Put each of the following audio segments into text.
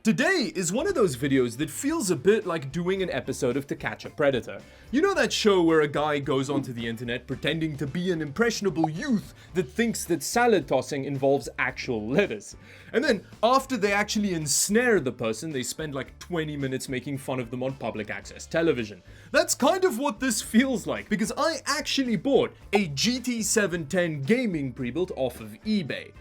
Today is one of those videos that feels a bit like doing an episode of To Catch a Predator. You know that show where a guy goes onto the internet pretending to be an impressionable youth that thinks that salad tossing involves actual lettuce. And then, after they actually ensnare the person, they spend like 20 minutes making fun of them on public access television. That's kind of what this feels like, because I actually bought a GT 710 gaming pre-built off of eBay.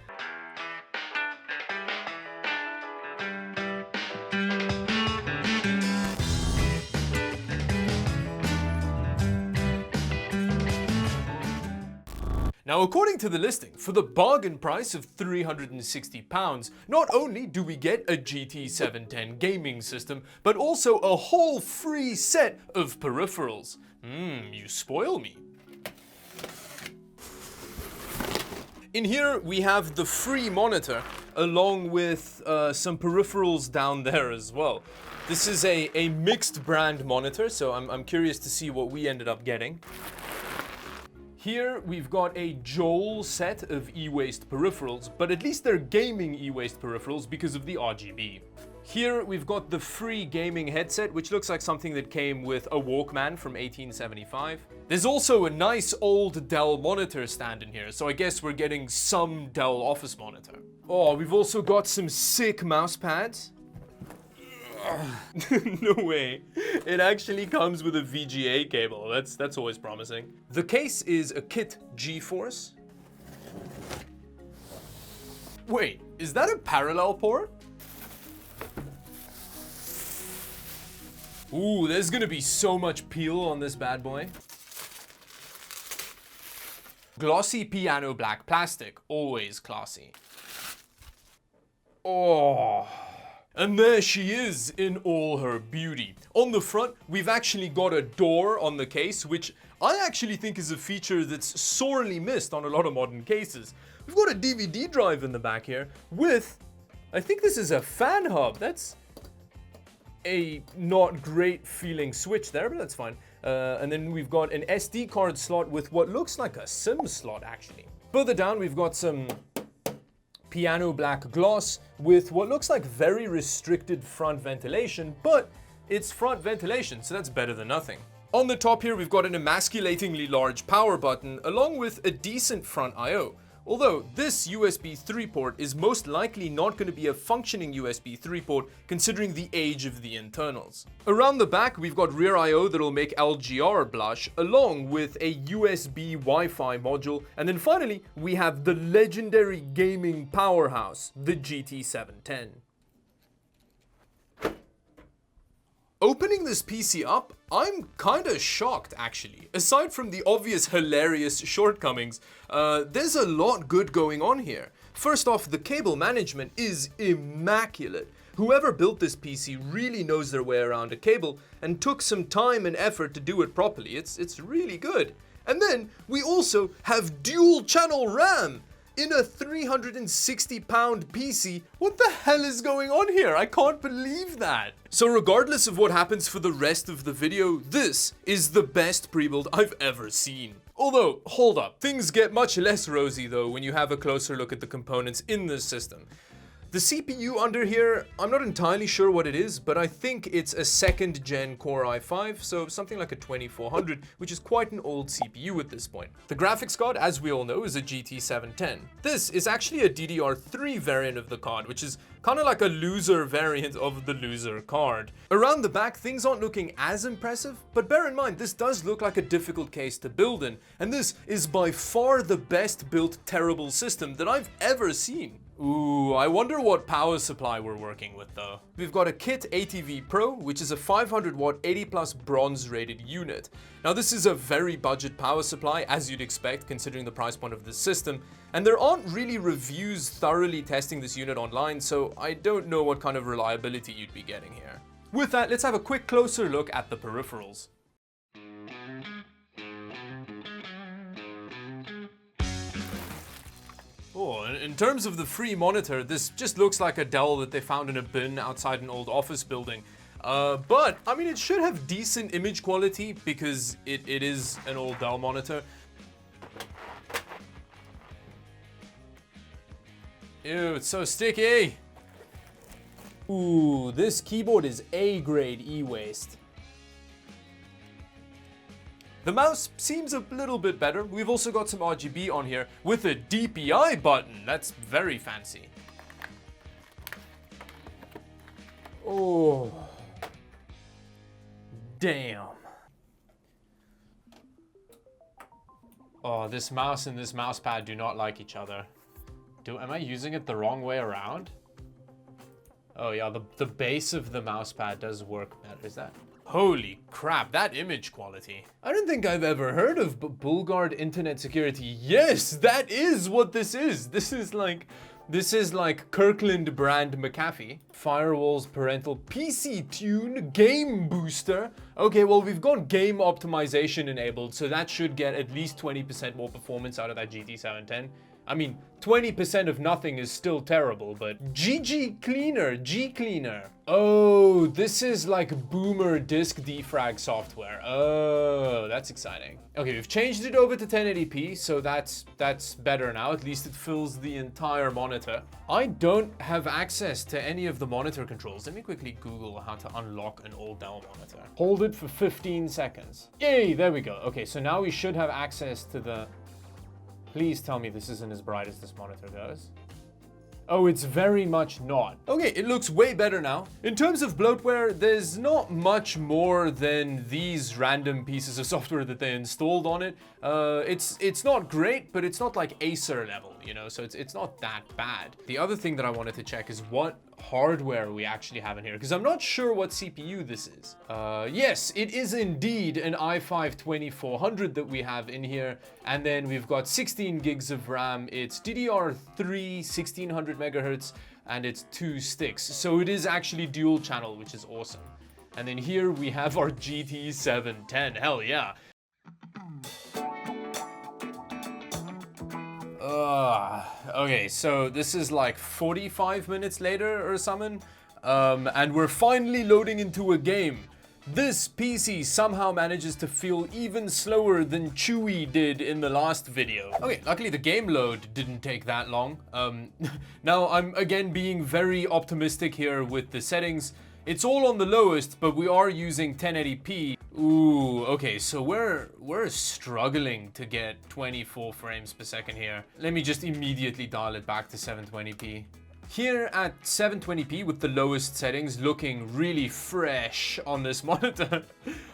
Now, according to the listing, for the bargain price of £360, not only do we get a GT 710 gaming system, but also a whole free set of peripherals. You spoil me. In here, we have the free monitor, along with some peripherals down there as well. This is a mixed brand monitor, so I'm curious to see what we ended up getting. Here we've got a Joel set of e-waste peripherals, but at least they're gaming e-waste peripherals because of the RGB. Here we've got the free gaming headset, which looks like something that came with a Walkman from 1875. There's also a nice old Dell monitor stand in here, so I guess we're getting some Dell Office monitor. Oh, we've also got some sick mouse pads. No way. It actually comes with a VGA cable. That's always promising. The case is a kit G-Force. Wait, is that a parallel port? Ooh, there's gonna be so much peel on this bad boy. Glossy piano black plastic, always classy. Oh. And there she is in all her beauty. On the front, we've actually got a door on the case, which I actually think is a feature that's sorely missed on a lot of modern cases. We've got a DVD drive in the back here with, I think this is a fan hub. That's a not great feeling switch there, but that's fine. And then we've got an SD card slot with what looks like a SIM slot, actually. Further down, we've got some piano black gloss with what looks like very restricted front ventilation, but it's front ventilation, so that's better than nothing. On the top here, we've got an emasculatingly large power button along with a decent front I/O. Although this USB 3 port is most likely not going to be a functioning USB 3 port considering the age of the internals. Around the back, we've got rear I/O that'll make LGR blush, along with a USB Wi-Fi module. And then finally, we have the legendary gaming powerhouse, the GT 710. Opening this PC up, I'm kinda shocked actually. Aside from the obvious hilarious shortcomings, there's a lot good going on here. First off, the cable management is immaculate. Whoever built this PC really knows their way around a cable and took some time and effort to do it properly. It's really good. And then we also have dual channel RAM. In a 360-pound PC, what the hell is going on here? I can't believe that. So regardless of what happens for the rest of the video, this is the best pre-build I've ever seen. Although, hold up, things get much less rosy though when you have a closer look at the components in this system. The CPU under here, I'm not entirely sure what it is, but I think it's a 2nd gen Core i5, so something like a 2400, which is quite an old CPU at this point. The graphics card, as we all know, is a GT 710. This is actually a DDR3 variant of the card, which is kind of like a loser variant of the loser card. Around the back, things aren't looking as impressive, but bear in mind, this does look like a difficult case to build in, and this is by far the best built terrible system that I've ever seen. Ooh, I wonder what power supply we're working with though. We've got a Kit ATV Pro, which is a 500 watt 80 plus bronze rated unit. Now this is a very budget power supply, as you'd expect considering the price point of this system, and there aren't really reviews thoroughly testing this unit online, so I don't know what kind of reliability you'd be getting here. With that, let's have a quick closer look at the peripherals. Oh, in terms of the free monitor, this just looks like a Dell that they found in a bin outside an old office building. But, I mean, it should have decent image quality because it is an old Dell monitor. Ew, it's so sticky. Ooh, Ooh, this keyboard is A-grade e-waste. The mouse seems a little bit better. We've also got some RGB on here with a DPI button. That's very fancy. Oh, damn. Oh, this mouse and this mouse pad do not like each other. Am I using it the wrong way around? Oh yeah, the base of the mouse pad does work better. Is that? Holy crap, that image quality. I don't think I've ever heard of Bullguard Internet Security. Yes, that is what this is. This is like Kirkland brand McAfee. Firewalls, parental, PC tune, game booster. Okay, well, we've got game optimization enabled, so that should get at least 20% more performance out of that GT 710. I mean, 20% of nothing is still terrible, but GG Cleaner, G Cleaner. Oh, this is like boomer disk defrag software. Oh, that's exciting. Okay, we've changed it over to 1080p, so that's better now. At least it fills the entire monitor. I don't have access to any of the monitor controls. Let me quickly Google how to unlock an old Dell monitor. Hold it for 15 seconds. Yay, there we go. Okay, so now we should have access to the... Please tell me this isn't as bright as this monitor does. Oh, it's very much not. Okay, it looks way better now. In terms of bloatware, there's not much more than these random pieces of software that they installed on it. It's not great, but it's not like Acer level, you know, so it's not that bad. The other thing that I wanted to check is what hardware we actually have in here, because I'm not sure what CPU this is. Yes, it is indeed an i5-2400 that we have in here, and then we've got 16 gigs of RAM. It's DDR3 1600 megahertz, and it's 2 sticks, so it is actually dual channel, which is awesome. And then here we have our GT 710. Hell yeah. Okay, so this is like 45 minutes later or something, and we're finally loading into a game. This PC somehow manages to feel even slower than Chewy did in the last video. Okay, luckily the game load didn't take that long. Now I'm again being very optimistic here with the settings. It's all on the lowest, but we are using 1080p. Ooh, okay, so we're struggling to get 24 frames per second here. Let me just immediately dial it back to 720p. Here at 720p with the lowest settings, looking really fresh on this monitor.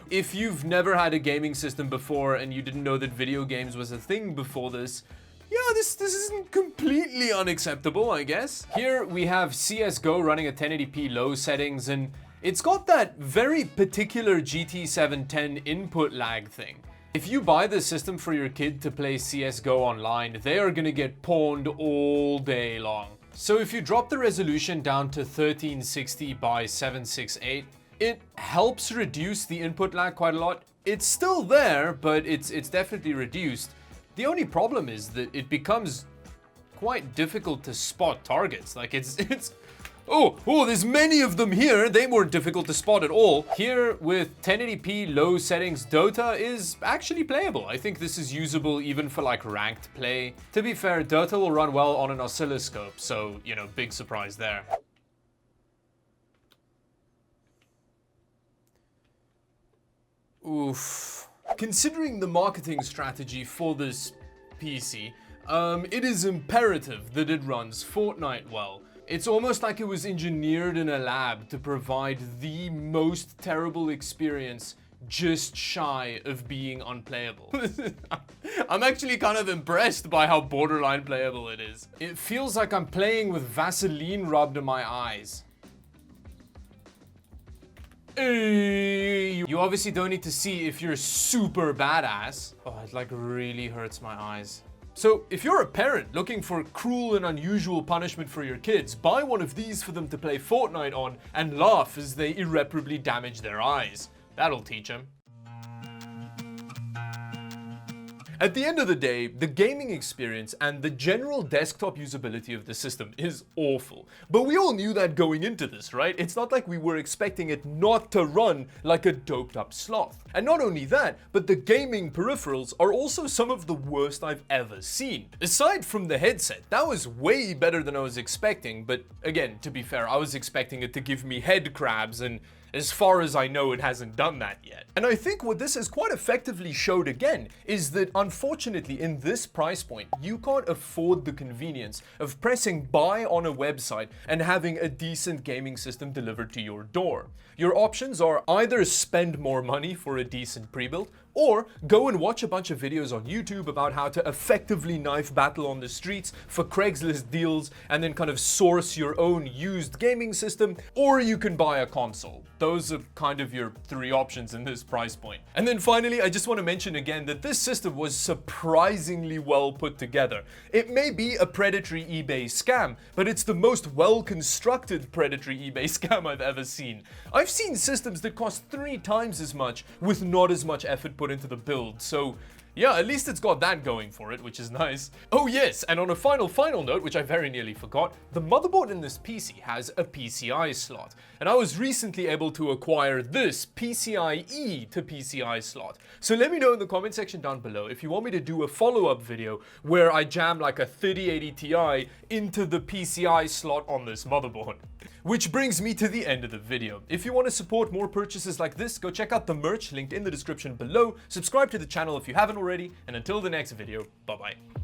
If you've never had a gaming system before and you didn't know that video games was a thing before this, yeah, this isn't completely unacceptable, I guess. Here we have CSGO running at 1080p low settings, and it's got that very particular GT 710 input lag thing. If you buy this system for your kid to play CSGO online, they are gonna get pawned all day long. So if you drop the resolution down to 1360 by 768, it helps reduce the input lag quite a lot. It's still there, but it's definitely reduced. The only problem is that it becomes quite difficult to spot targets. Like oh, there's many of them here. They weren't difficult to spot at all. Here with 1080p low settings, Dota is actually playable. I think this is usable even for like ranked play. To be fair, Dota will run well on an oscilloscope, so, you know, big surprise there. Oof. Considering the marketing strategy for this PC, it is imperative that it runs Fortnite well. It's almost like it was engineered in a lab to provide the most terrible experience just shy of being unplayable. I'm actually kind of impressed by how borderline playable it is. It feels like I'm playing with Vaseline rubbed in my eyes. You obviously don't need to see if you're super badass. Oh, it like really hurts my eyes. So if you're a parent looking for cruel and unusual punishment for your kids, buy one of these for them to play Fortnite on and laugh as they irreparably damage their eyes. That'll teach them. At the end of the day, the gaming experience and the general desktop usability of the system is awful. But we all knew that going into this, right? It's not like we were expecting it not to run like a doped up sloth. And not only that, but the gaming peripherals are also some of the worst I've ever seen. Aside from the headset, that was way better than I was expecting, but again, to be fair, I was expecting it to give me head crabs, and as far as I know, it hasn't done that yet. And I think what this has quite effectively showed again is that unfortunately in this price point, you can't afford the convenience of pressing buy on a website and having a decent gaming system delivered to your door. Your options are either spend more money for a decent pre-built, or go and watch a bunch of videos on YouTube about how to effectively knife battle on the streets for Craigslist deals and then kind of source your own used gaming system, or you can buy a console. Those are kind of your three options in this price point. And then finally, I just want to mention again that this system was surprisingly well put together. It may be a predatory eBay scam, but it's the most well-constructed predatory eBay scam I've ever seen. I've seen systems that cost 3 times as much with not as much effort put into the build, so yeah, at least it's got that going for it, which is nice. Oh yes, and on a final note, which I very nearly forgot, the motherboard in this PC has a PCI slot, and I was recently able to acquire this PCIe to PCI slot. So let me know in the comment section down below if you want me to do a follow-up video where I jam like a 3080 Ti into the PCI slot on this motherboard. Which brings me to the end of the video. If you want to support more purchases like this, go check out the merch linked in the description below, subscribe to the channel if you haven't already, and until the next video, bye bye.